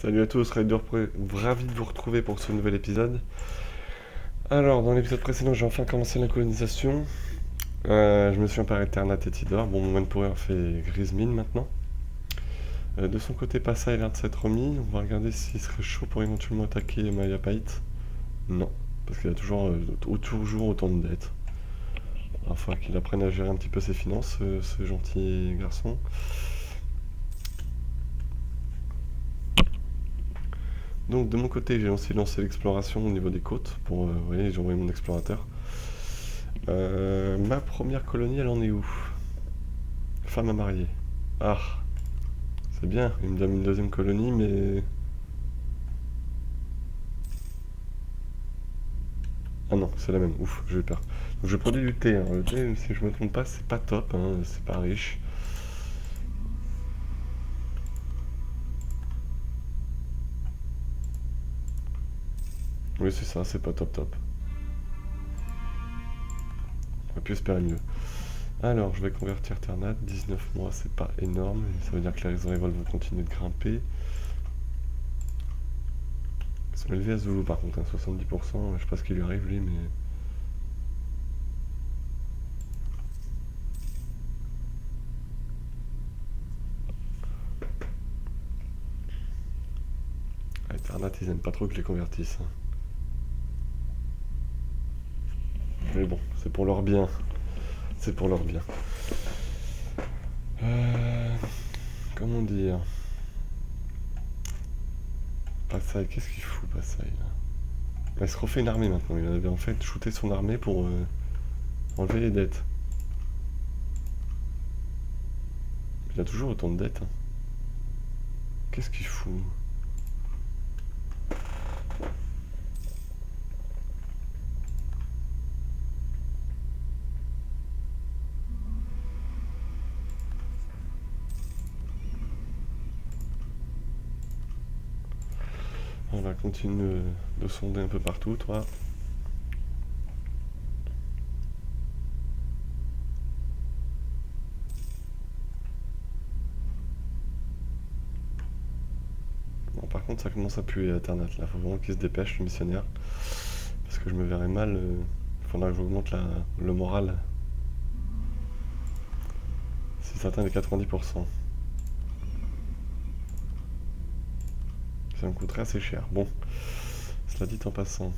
Salut à tous, ravi de vous retrouver pour ce nouvel épisode. Alors, dans l'épisode précédent, j'ai enfin commencé la colonisation. Je me suis emparé de Ternat et Tidor. Bon, mon Manpower fait grise mine maintenant. De son côté, Passa a l'air de s'être remis. On va regarder s'il serait chaud pour éventuellement attaquer Mayapait. Non, parce qu'il a toujours autant de dettes. Il va falloir qu'il apprenne à gérer un petit peu ses finances, ce gentil garçon. Donc de mon côté, j'ai aussi lancé l'exploration au niveau des côtes. Vous voyez, j'ai envoyé mon explorateur. Ma première colonie, elle en est où? Femme à marier. Ah, c'est bien, il me donne une deuxième colonie, mais... Ah non, c'est la même, ouf, j'ai eu peur. Donc je produis du thé, hein. Le thé, si je me trompe pas, c'est pas top, hein, c'est pas riche. Oui, c'est ça, c'est pas top top. On aurait pu espérer mieux. Alors, je vais convertir Ternat, 19 mois, c'est pas énorme, ça veut dire que les réserves vont continuer de grimper. Ils sont élevés à Zulu par contre, hein, 70%, je sais pas ce qui lui arrive lui, mais... Ah, Ternat, ils aiment pas trop que je les convertisse, hein. Mais bon, c'est pour leur bien. C'est pour leur bien. Euh, comment dire? Passaï, qu'est-ce qu'il fout, Passaï, là? Il se refait une armée maintenant. Il avait en fait shooté son armée pour enlever les dettes. Il a toujours autant de dettes, hein. Qu'est-ce qu'il fout? On va continuer de sonder un peu partout, toi. Bon, par contre, ça commence à puer à Ternat, là. Faut vraiment qu'il se dépêche, le missionnaire. Parce que je me verrais mal. Il faudra que j'augmente le moral. Si ça atteint les 90%. Ça me coûterait assez cher. Bon, cela dit en passant.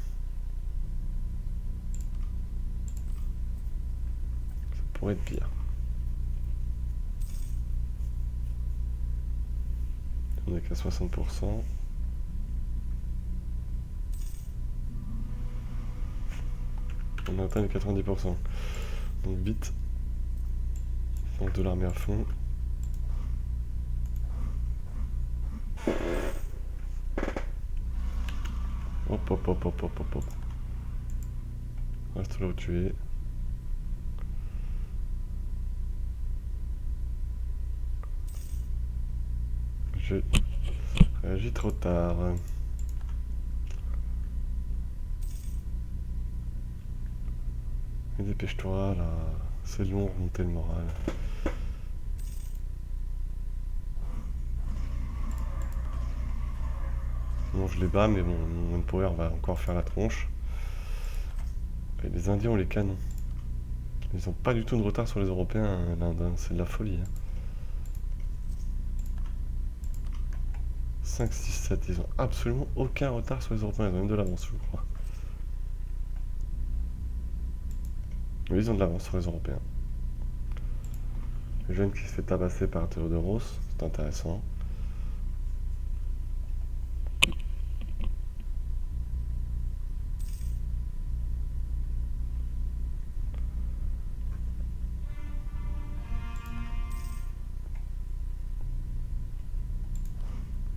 Ça pourrait être pire. On est qu'à 60%. On a atteint les 90%. Donc vite. Donc de l'armée à fond. Hop hop hop hop hop hop hop. Reste là où tu es. J'ai réagi trop tard. Mais dépêche-toi là. C'est long, remonter le moral. Bon, je les bats, mais bon, mon Manpower va encore faire la tronche. Et les Indiens ont les canons. Ils ont pas du tout de retard sur les Européens, l'Inde, hein. C'est de la folie, hein. 5, 6, 7, ils ont absolument aucun retard sur les Européens, ils ont même de l'avance, je crois. Oui, ils ont de l'avance sur les Européens. Le jeune qui se fait tabasser par Théodoros, c'est intéressant.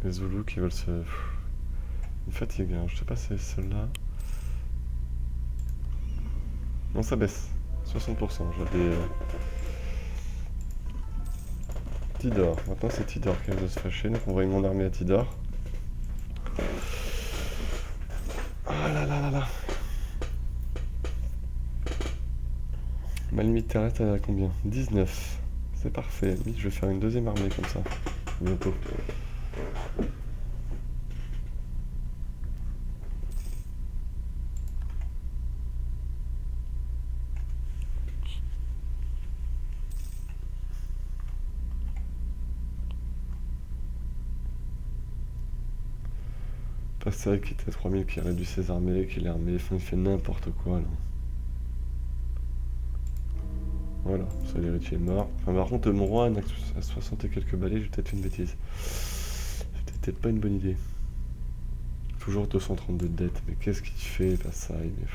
Les Zoulous qui veulent se... Ils fatiguent, hein. Je sais pas si c'est celle-là. Non, ça baisse. 60%. J'avais... Tidor. Maintenant, c'est Tidor qui vient de se fâcher. Donc, on va envoyer mon armée à Tidor. Ah là là là là. Ma limite terrestre, elle est à combien? 19. C'est parfait. Limite, je vais faire une deuxième armée comme ça. Bientôt. Passail qui était à 3000, qui réduit ses armées, qui les armées, enfin il fait n'importe quoi là. Voilà, ça l'héritier est mort. Enfin par contre mon roi à 60 et quelques balais, j'ai peut-être fait une bêtise. C'était peut-être pas une bonne idée. Toujours 232 de dette, mais qu'est-ce qu'il fait Passail? Mais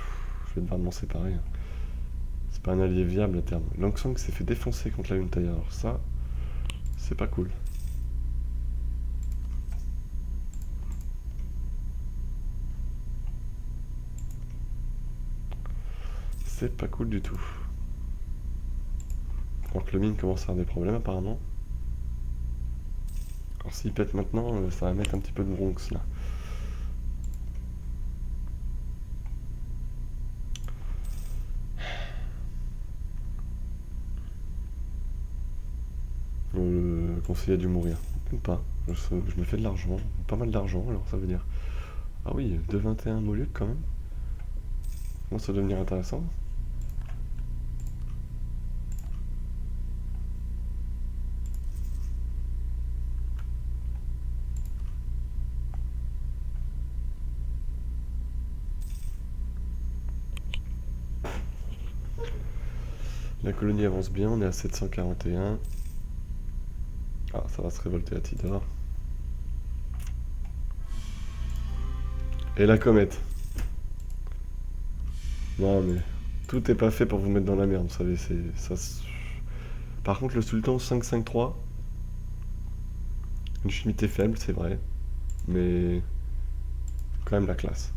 je vais devoir m'en séparer. Hein. C'est pas un allié viable à terme. Langsang s'est fait défoncer contre la Huntaya, alors ça, c'est pas cool. C'est pas cool du tout. Alors que le mine commence à avoir des problèmes apparemment. Alors s'il pète maintenant, ça va mettre un petit peu de Bronx là. Le conseiller a dû mourir. Ou pas. Je me fais de l'argent. Pas mal d'argent alors ça veut dire. Ah oui, 2,21 Moluques quand même. Bon, ça va devenir intéressant. La colonie avance bien, on est à 741. Ah, ça va se révolter à Tidor. Et la comète. Non mais, tout est pas fait pour vous mettre dans la merde, vous savez, c'est... ça. Par contre, le sultan 553, une chimité faible, c'est vrai, mais quand même la classe.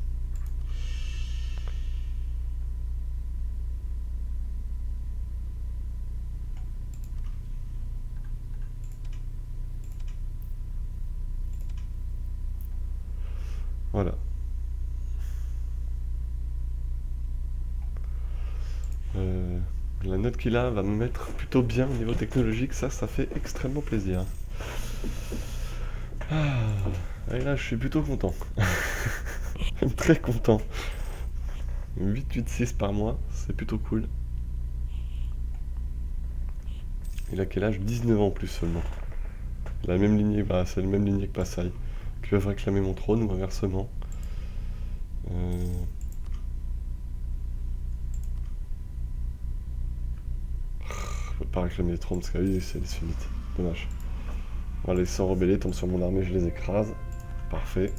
Voilà. La note qu'il a va me mettre plutôt bien au niveau technologique, ça fait extrêmement plaisir. Ah, et là, je suis plutôt content. Très content. 8-8-6 par mois, c'est plutôt cool. Il a quel âge? 19 ans plus seulement. La même lignée, bah, c'est la même lignée que Passail, qui peuvent réclamer mon trône ou inversement. Faut pas réclamer les trônes parce que oui, c'est les sunnites. Dommage. Voilà, les 100 rebellés tombent sur mon armée, je les écrase. Parfait.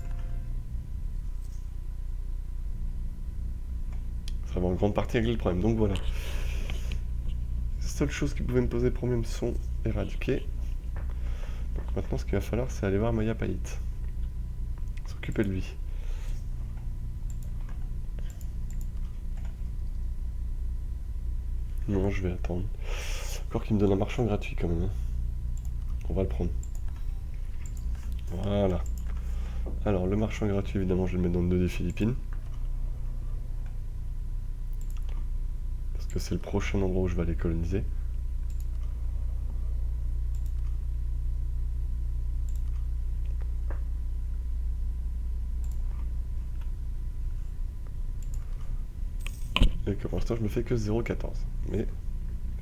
Ça va en grande partie régler le problème, donc voilà. Les seules choses qui pouvaient me poser problème sont éradiquées. Donc maintenant, ce qu'il va falloir, c'est aller voir Maya Pait. S'occuper de lui. Non, je vais attendre. Encore qu'il me donne un marchand gratuit quand même. Hein. On va le prendre. Voilà. Alors, le marchand gratuit, évidemment, je vais le mettre dans le dos des Philippines. Parce que c'est le prochain endroit où je vais aller coloniser. Et que pour l'instant, je me fais que 0,14. Mais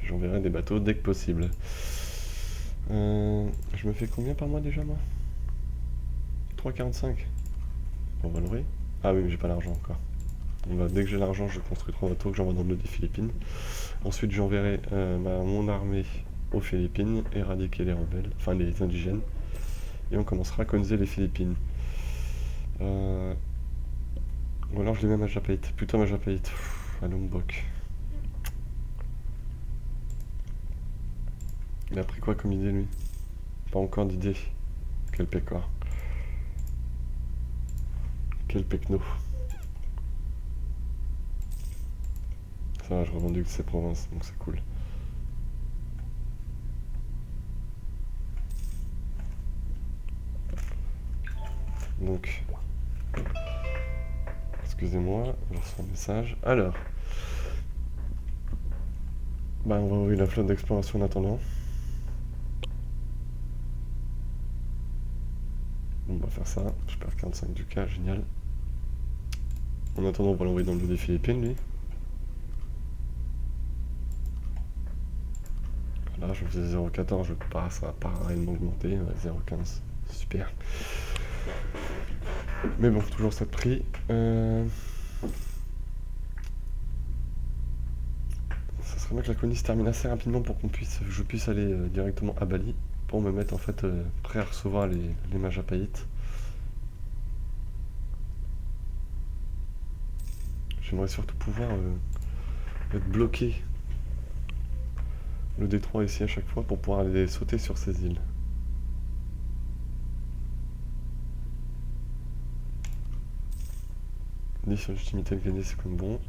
j'enverrai des bateaux dès que possible. Je me fais combien par mois déjà, moi? 3,45. Pour Valoris. Ah oui, mais j'ai pas l'argent encore. Dès que j'ai l'argent, je construis 3 bateaux que j'envoie dans le dos des Philippines. Ensuite, j'enverrai mon armée aux Philippines, éradiquer les rebelles, enfin les indigènes. Et on commencera à coloniser les Philippines. Ou alors je les mets à Majapahit. Plutôt Majapahit. À Lombok. Il a pris quoi comme idée, lui? Pas encore d'idée. Quel pécor. Quel pecno. Ça va, je revendique ces provinces, donc c'est cool. Donc, excusez-moi, je reçois un message. Alors, bah on va ouvrir la flotte d'exploration en attendant. On va faire ça. Je perds 45 du cas, génial. En attendant, on va l'envoyer dans le dos des Philippines, lui. Là, je faisais 0,14, ça va pas réellement augmenter. 0,15, super. Mais bon, toujours ça de prix. Ça serait bien que la colonie se termine assez rapidement pour je puisse aller directement à Bali pour me mettre en fait prêt à recevoir les Majapahit. J'aimerais surtout pouvoir être bloqué le détroit ici à chaque fois pour pouvoir aller sauter sur ces îles. Sur légitimité de gagner, c'est comme bon.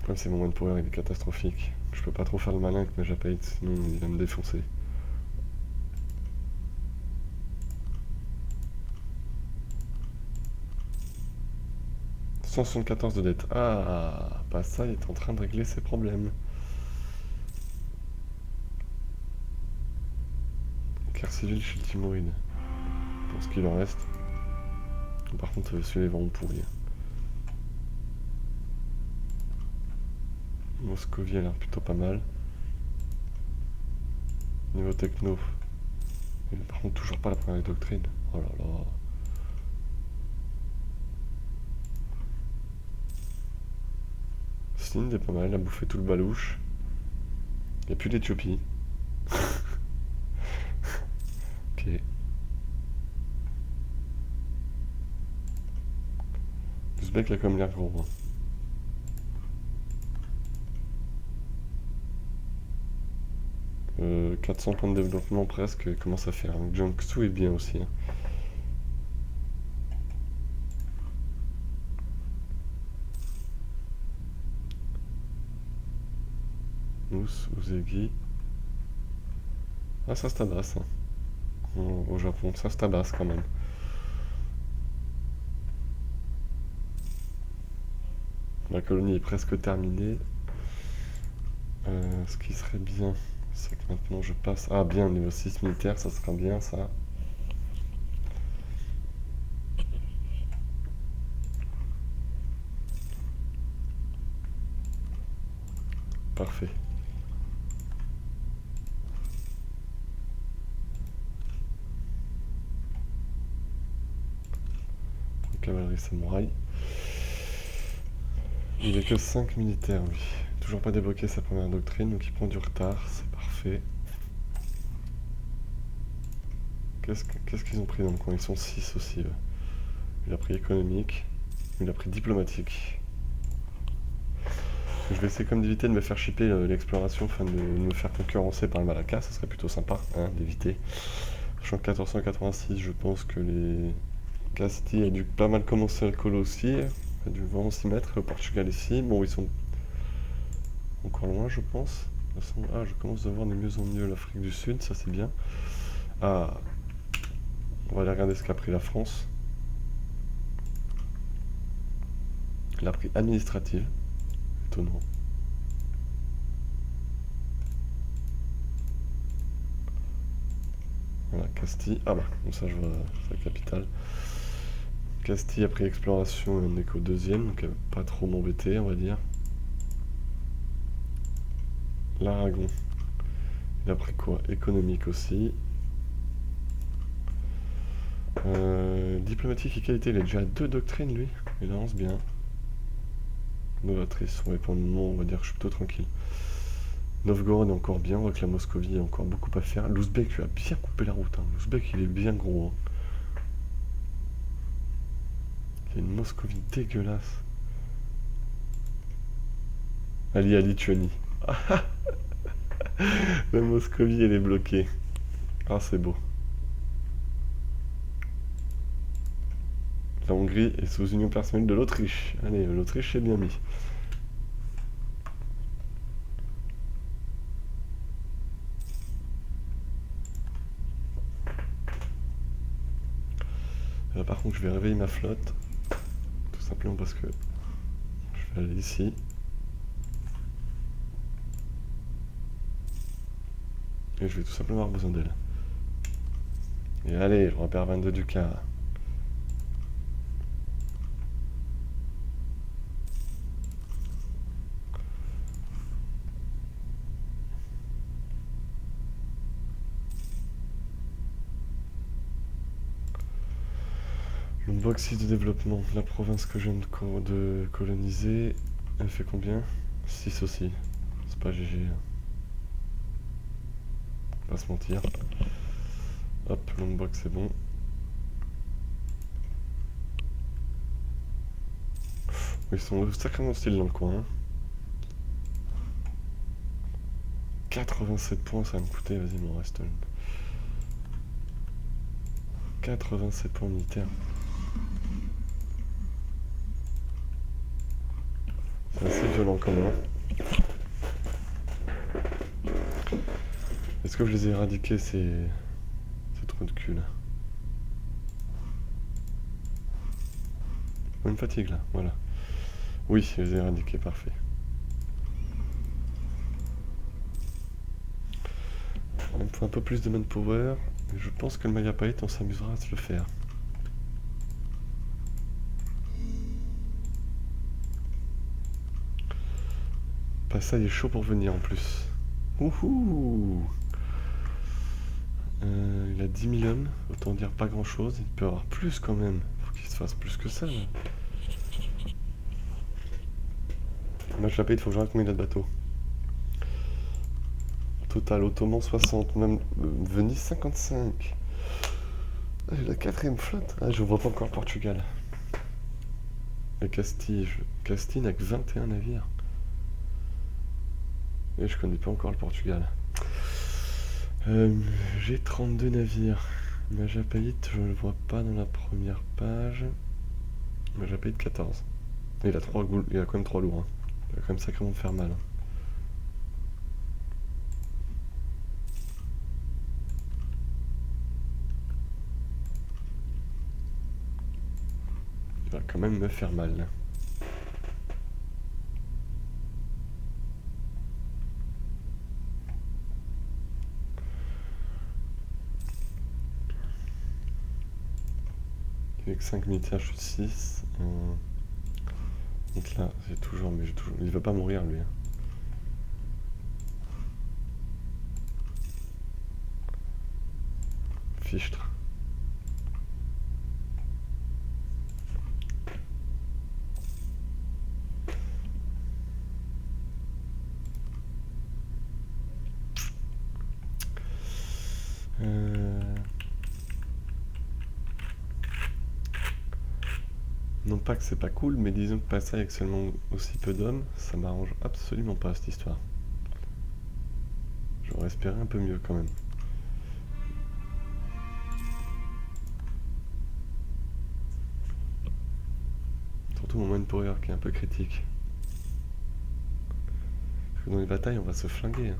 Comme c'est mon manpower, il est catastrophique. Je peux pas trop faire le malin avec mes Japaïtes, sinon il va me défoncer. « 174 de dette. Ah, bah ça, il est en train de régler ses problèmes. Guerre civile chez le Timoride. Pour ce qu'il en reste. Par contre, celui-là est vraiment pourri. Moscovie a l'air plutôt pas mal. Niveau techno. Par contre, toujours pas la première doctrine. Oh là là. Sindh est pas mal, il a bouffé tout le balouche. Il n'y a plus d'Éthiopie. Ok. L'Ouzbek a quand même l'air gros. Hein. Euh, 400 points de développement presque, il commence à faire. Jiangsu est bien aussi. Hein. Mousse, Uzegi. Ah, ça se tabasse. Hein. Au Japon, ça se tabasse quand même. La colonie est presque terminée. Ce qui serait bien, c'est que maintenant je passe... Ah bien, niveau 6 militaire, ça sera bien ça. Parfait. Cavalerie samouraï. Il est que 5 militaires, lui. Toujours pas débloqué sa première doctrine, donc il prend du retard, c'est parfait. Qu'est-ce qu'ils ont pris dans le coin? Ils sont 6 aussi. Il a pris économique, il a pris diplomatique. Je vais essayer comme d'éviter de me faire shipper l'exploration, afin de me faire concurrencer par le Malacca, ça serait plutôt sympa hein, d'éviter. Sachant que 1486, je pense que les Castille a dû pas mal commencer à le coller aussi, a dû vraiment s'y mettre, le Portugal ici, bon ils sont encore loin je pense. Ah, je commence à voir de mieux en mieux l'Afrique du Sud, ça c'est bien. Ah, on va aller regarder ce qu'a pris la France. Elle a pris administrative. Étonnant. Voilà, Castille. Ah bah, comme ça je vois sa capitale. Castille a pris exploration et on est qu'au deuxième, donc elle va pas trop m'embêter, on va dire. L'Aragon. Il a pris quoi? Économique aussi. Diplomatique et qualité, il a déjà 2 doctrines lui. Il avance bien. Novatrice, ouais, pour le moment, on va dire que je suis plutôt tranquille. Novgorod est encore bien, on voit que la Moscovie a encore beaucoup à faire. L'Ouzbek lui a bien coupé la route. Hein. L'Ouzbek, il est bien gros. Hein. Il y a une Moscovie dégueulasse. Ali à Lituanie. La Moscovie, elle est bloquée. Ah, c'est beau. La Hongrie est sous union personnelle de l'Autriche. Allez, l'Autriche est bien mis. Là, par contre, je vais réveiller ma flotte. Tout simplement parce que je vais aller ici. Et je vais tout simplement avoir besoin d'elle. Et allez, je repère 22 du cas. Donc box 6 de développement. La province que je viens de coloniser, elle fait combien? 6 aussi. C'est pas GG. On va pas se mentir. Hop, Lombok c'est bon. Ils sont sacrément hostiles dans le coin. 87 points, ça va me coûter, vas-y, m'en reste une. 87 points militaires. C'est assez violent quand même. Est-ce que je les ai éradiqués, ces trous de cul là? Bonne fatigue là, voilà. Oui, je les ai éradiqués, parfait. Il me faut un peu plus de manpower, mais je pense que le Mayapait, on s'amusera à se le faire. Bah ça, il est chaud pour venir en plus. Ouhou. Il a 10 000 hommes, autant dire pas grand chose. Il peut avoir plus quand même. Faut qu'il se fasse plus que ça là. Moi je l'appelle, il faut que je regarde combien il a de bateaux. Total, Ottoman 60, même Venise 55. Ah, j'ai la 4ème flotte. Ah, je vois pas encore le Portugal. Et Castille n'a que 21 navires. Et je connais pas encore le Portugal. J'ai 32 navires. Majapahit, je le vois pas dans la première page. Majapahit 14. Il a quand même 3 lourds. Hein. Il va quand même sacrément faire mal. Hein. Il va quand même me faire mal. Avec 5 militaires, je suis 6. Donc là, j'ai toujours... Mais il va pas mourir, lui. Hein. Fichtre. Non pas que c'est pas cool, mais disons que passer avec seulement aussi peu d'hommes, ça m'arrange absolument pas cette histoire. J'aurais espéré un peu mieux quand même. Surtout mon manpower qui est un peu critique. Parce que dans les batailles, on va se flinguer. Hein.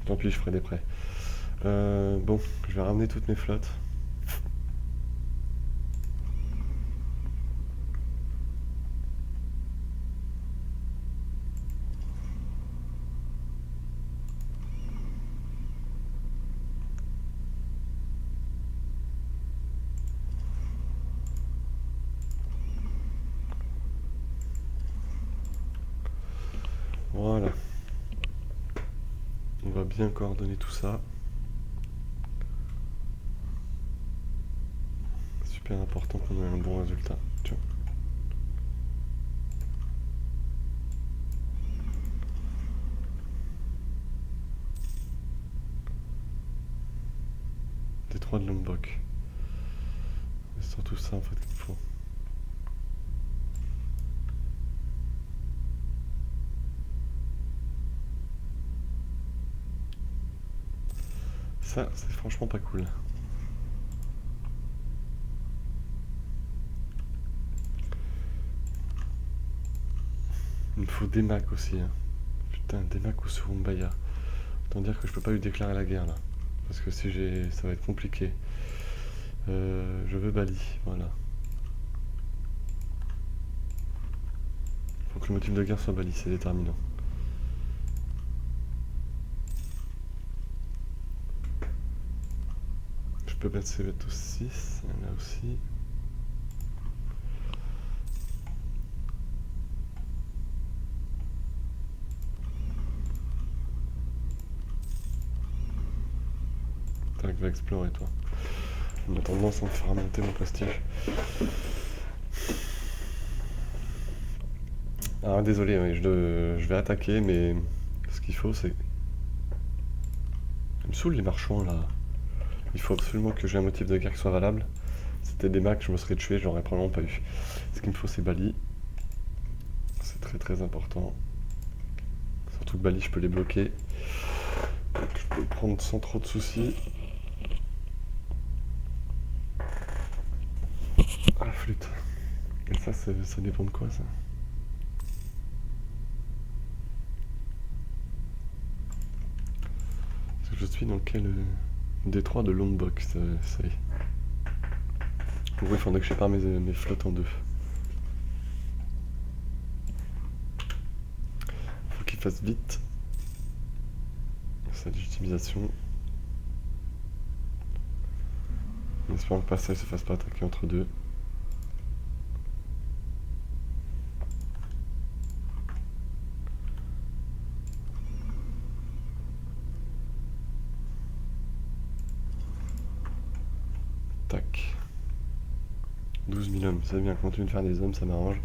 Tant pis, je ferai des prêts. Bon, je vais ramener toutes mes flottes. Voilà. On va bien coordonner tout ça. Super important qu'on ait un bon résultat. Tiens. Détroit de Lombok. C'est surtout ça en fait qu'il faut. Ça, c'est franchement pas cool. Il me faut des Macs aussi. Hein. Putain, des Macs au Surumbaya. Autant dire que je peux pas lui déclarer la guerre là. Parce que si j'ai. Ça va être compliqué. Je veux Bali, voilà. Faut que le motif de guerre soit Bali, c'est déterminant. Je peux mettre ces bateaux 6, là aussi. Tac, va explorer toi. On a tendance à me faire monter mon prestige. Ah désolé, oui, je vais attaquer, mais ce qu'il faut c'est... Ils me saoulent les marchands là. Il faut absolument que j'ai un motif de guerre qui soit valable. C'était des macs, je me serais tué, j'aurais probablement pas eu. Ce qu'il me faut c'est Bali. C'est très très important. Surtout que Bali je peux les bloquer. Donc je peux le prendre sans trop de soucis. Ah la flûte. Et ça dépend de quoi ça? Parce que je suis dans quel détroit de Lombok, ça y est. Oui, il faudrait que je sépare mes flottes en deux. Faut qu'il fasse vite. Sa légitimisation. En espérant que le passage se fasse pas attaquer entre deux. Tac. 12 000 hommes, c'est bien, continue de faire des hommes, ça m'arrange.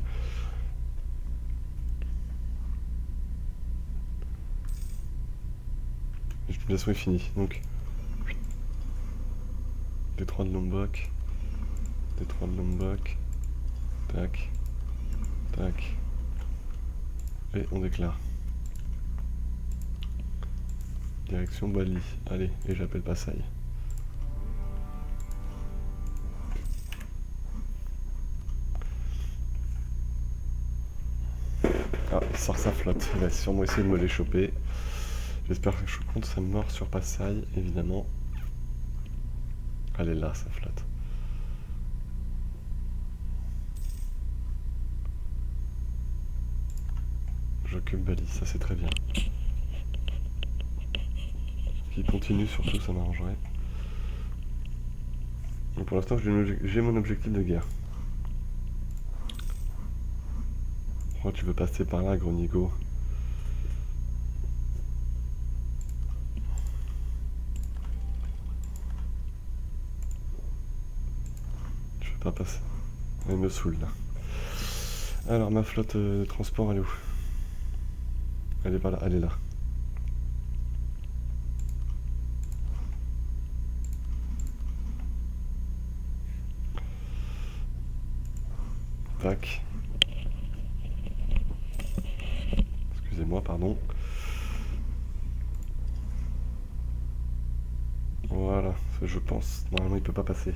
L'utilisation est finie, donc... Détroit de Lombok. Détroit de Lombok. Tac. Tac. Et on déclare. Direction Bali. Allez, et j'appelle Passaï. Ah, il sort sa flotte. Il va sûrement essayer de me les choper. J'espère que je compte sa mort sur Passaï, évidemment. Elle est là, sa flotte. J'occupe Bali, ça c'est très bien. Qu'il continue surtout, ça m'arrangerait. Mais pour l'instant, j'ai mon objectif de guerre. Oh, tu veux passer par là, gros nigo. Je vais pas passer. Elle me saoule là. Alors, ma flotte de transport, elle est où? Elle est pas là, elle est là. Tac. Excusez-moi, pardon. Voilà, je pense. Normalement, il peut pas passer.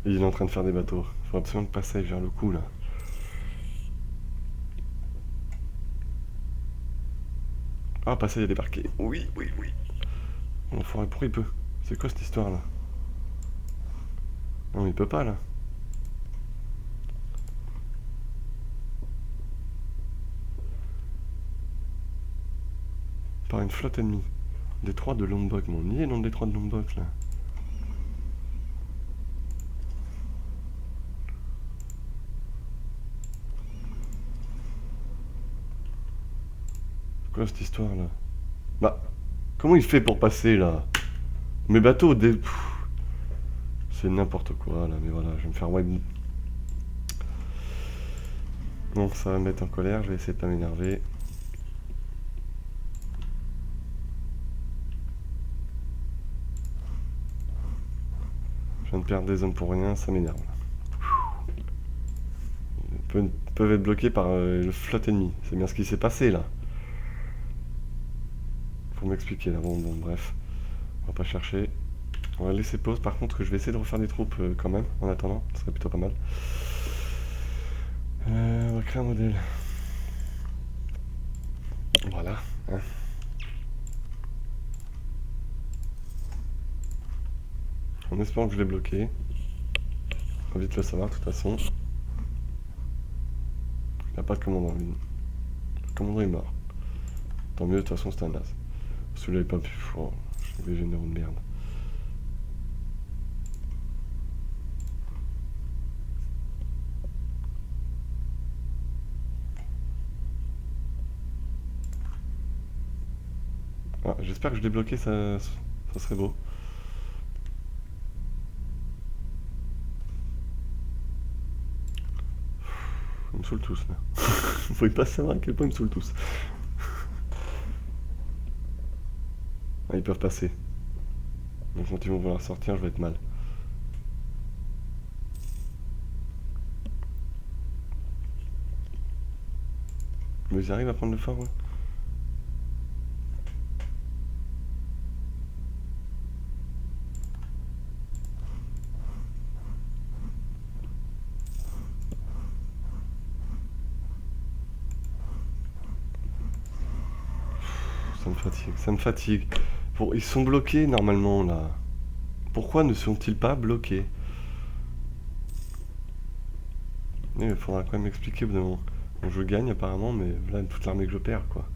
Et il est en train de faire des bateaux. Faut absolument passer vers le coup là. Ah, passer, il a débarqué. Oui, oui, oui. L'enfoiré, pourquoi il peut? C'est quoi cette histoire là? Non, il peut pas là. Par une flotte ennemie. Détroit de Lombok. Bon, on y est dans le détroit de Lombok là. C'est quoi cette histoire là? Bah, comment il fait pour passer là? Mes bateaux, c'est n'importe quoi là, mais voilà, je vais me faire wipe. Bon, ça va me mettre en colère, je vais essayer de pas m'énerver. Je viens de perdre des hommes pour rien, ça m'énerve. Ils peuvent être bloqués par le flotte ennemi. C'est bien ce qui s'est passé là. Faut m'expliquer là. Bon, bref. On va pas chercher. On va laisser pause. Par contre, je vais essayer de refaire des troupes quand même. En attendant, ce serait plutôt pas mal. On va créer un modèle. Voilà. Hein. En espérant que je l'ai bloqué. On va vite le savoir de toute façon. Il n'y a pas de commandant. Le commandant est mort. Tant mieux, de toute façon c'est un as. Celui-là est pas plus fort. Je suis des généraux de merde. Ah, j'espère que je l'ai bloqué, ça serait beau. Ils me saoulent tous là. Vous pouvez pas savoir à quel point ils me saoulent tous. Ah, ils peuvent passer. Donc quand ils vont vouloir sortir, je vais être mal. Mais ils arrivent à prendre le fort, ouais. Ça me fatigue, ça me fatigue. Bon, ils sont bloqués normalement là. Pourquoi ne sont-ils pas bloqués? Il faudra quand même expliquer au bout d'un moment. Bon, je gagne apparemment, mais voilà toute l'armée que je perds quoi.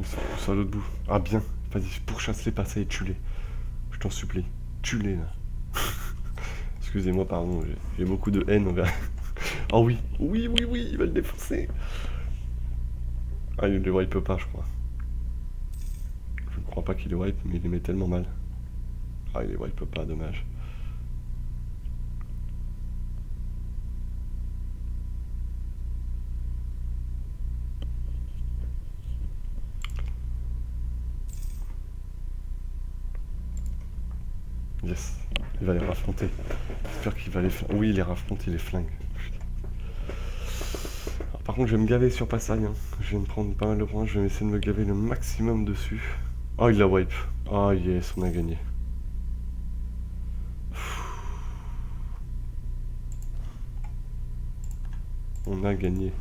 Ils sont tous à l'autre bout. Ah bien, vas-y, pourchasse les passés et tue-les. Je t'en supplie. Tue-les là. Excusez-moi, pardon, j'ai beaucoup de haine envers. Oh oui, oui, oui, oui, il va le défoncer. Ah, il les wipe pas, je crois. Je ne crois pas qu'il les wipe, mais il les met tellement mal. Ah, il les wipe pas, dommage. Yes, il va les raffronter. J'espère qu'il va les flinguer. Oui, il les raffronte, il les flingue. Alors, par contre, je vais me gaver sur Passaille. Hein. Je viens de prendre pas mal de points, je vais essayer de me gaver le maximum dessus. Oh, il la wipe. Oh yes, on a gagné. On a gagné.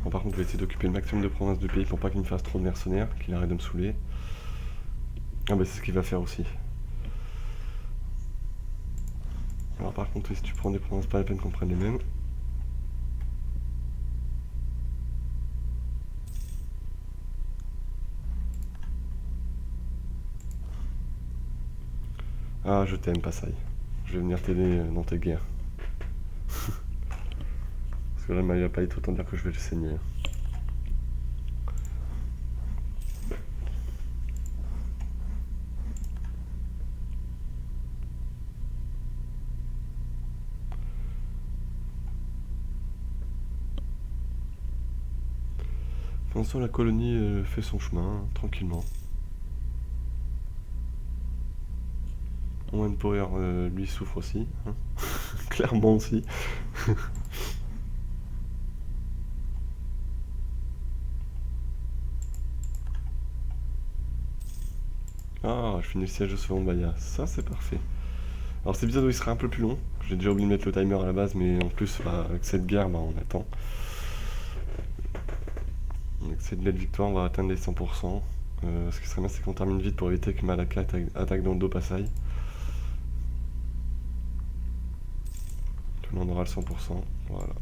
Bon, par contre, je vais essayer d'occuper le maximum de provinces du pays pour pas qu'il me fasse trop de mercenaires, qu'il arrête de me saouler. Ah bah c'est ce qu'il va faire aussi. Alors par contre, si tu prends des provinces, pas la peine qu'on prenne les mêmes. Ah, je t'aime, Passaï. Je vais venir t'aider dans tes guerres. Parce que là, il va pas être autant dire que je vais le saigner. Pour l'instant, la colonie fait son chemin, hein, tranquillement. Owen Power, lui, souffre aussi. Hein. Clairement aussi. Ah, je finis le siège de Sovambaya. Ça, c'est parfait. Alors, cet épisode, il sera un peu plus long. J'ai déjà oublié de mettre le timer à la base, mais en plus, bah, avec cette guerre, bah, on attend. Avec cette lettre victoire, on va atteindre les 100%. Ce qui serait bien, c'est qu'on termine vite pour éviter que Malaka attaque dans le dos Passaï. Là, on aura le 100%. Voilà.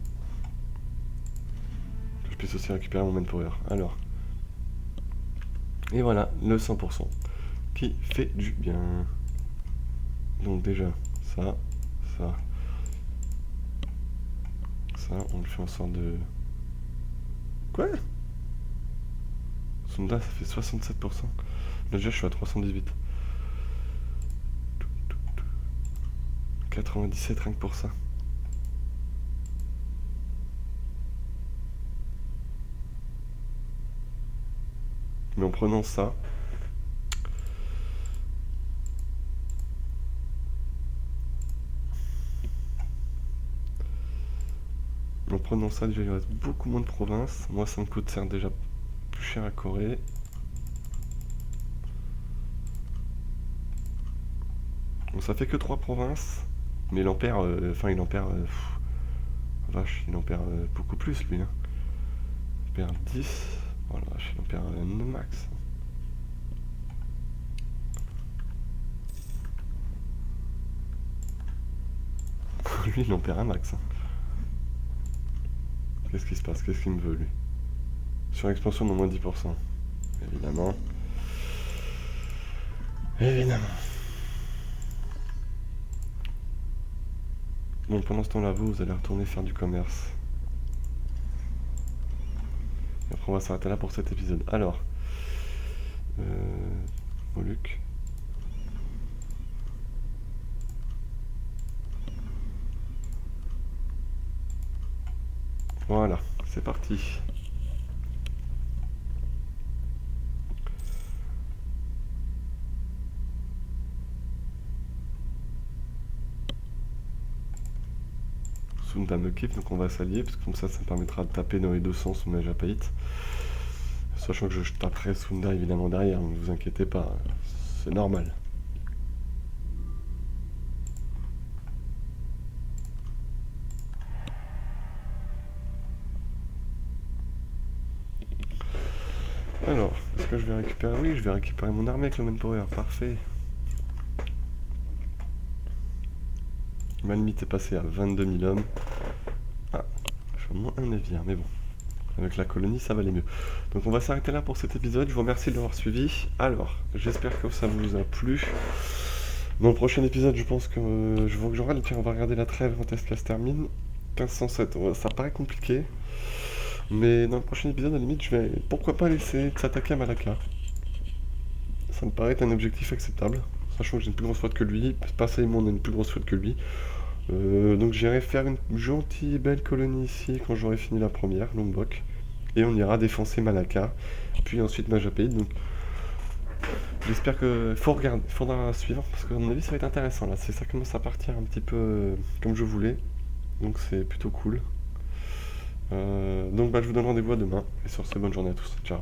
Que je puisse aussi récupérer mon manpower. Alors. Et voilà, le 100%. Qui fait du bien. Donc déjà, ça, ça. Ça, on le fait en sorte de... Quoi? Sonda, ça fait 67%. Là, déjà, je suis à 318. 97 rien que pour ça. Mais en prenant ça... En prenant ça, déjà, il reste beaucoup moins de provinces. Moi, ça me coûte certes déjà plus cher à Corée. Bon, ça fait que 3 provinces. Mais il en perd... Enfin, il en perd... vache, il en perd beaucoup plus, lui. Hein. Il perd 10. Voilà, il en perd un max. Lui, il en perd un max. Hein. Qu'est-ce qui se passe? Qu'est-ce qu'il me veut, lui? Sur expansion de moins 10%. Évidemment. Évidemment. Bon, pendant ce temps-là, vous allez retourner faire du commerce. Et après, on va s'arrêter là pour cet épisode. Alors. Moluc. Voilà, c'est parti. Sunda me kiffe, donc on va s'allier, parce que comme ça me permettra de taper dans les deux sens sous Majapahit. Sachant que je taperai Sunda évidemment derrière, ne vous inquiétez pas, c'est normal. Alors, est-ce que je vais récupérer? Oui, je vais récupérer mon armée avec le manpower, parfait. Ma limite est passée à 22 000 hommes. Ah, je suis au moins un navire, mais bon. Avec la colonie, ça va aller mieux. Donc on va s'arrêter là pour cet épisode. Je vous remercie de l'avoir suivi. Alors, j'espère que ça vous a plu. Dans le prochain épisode, je pense que je vois que j'aurai le on va regarder la trêve quand est-ce qu'elle se termine. 1507, ça paraît compliqué. Mais dans le prochain épisode, à la limite, je vais pourquoi pas laisser de s'attaquer à Malacca. Ça me paraît être un objectif acceptable. Sachant que j'ai une plus grosse flotte que lui. Passez-moi, on a une plus grosse flotte que lui. Donc j'irai faire une gentille belle colonie ici quand j'aurai fini la première, Lombok. Et on ira défoncer Malacca, puis ensuite Majapahit. Donc j'espère que... faut regarder, faudra suivre, parce qu'à mon avis ça va être intéressant là. Ça commence à partir un petit peu comme je voulais. Donc c'est plutôt cool. Donc je vous donne rendez-vous à demain. Et sur ce, bonne journée à tous. Ciao.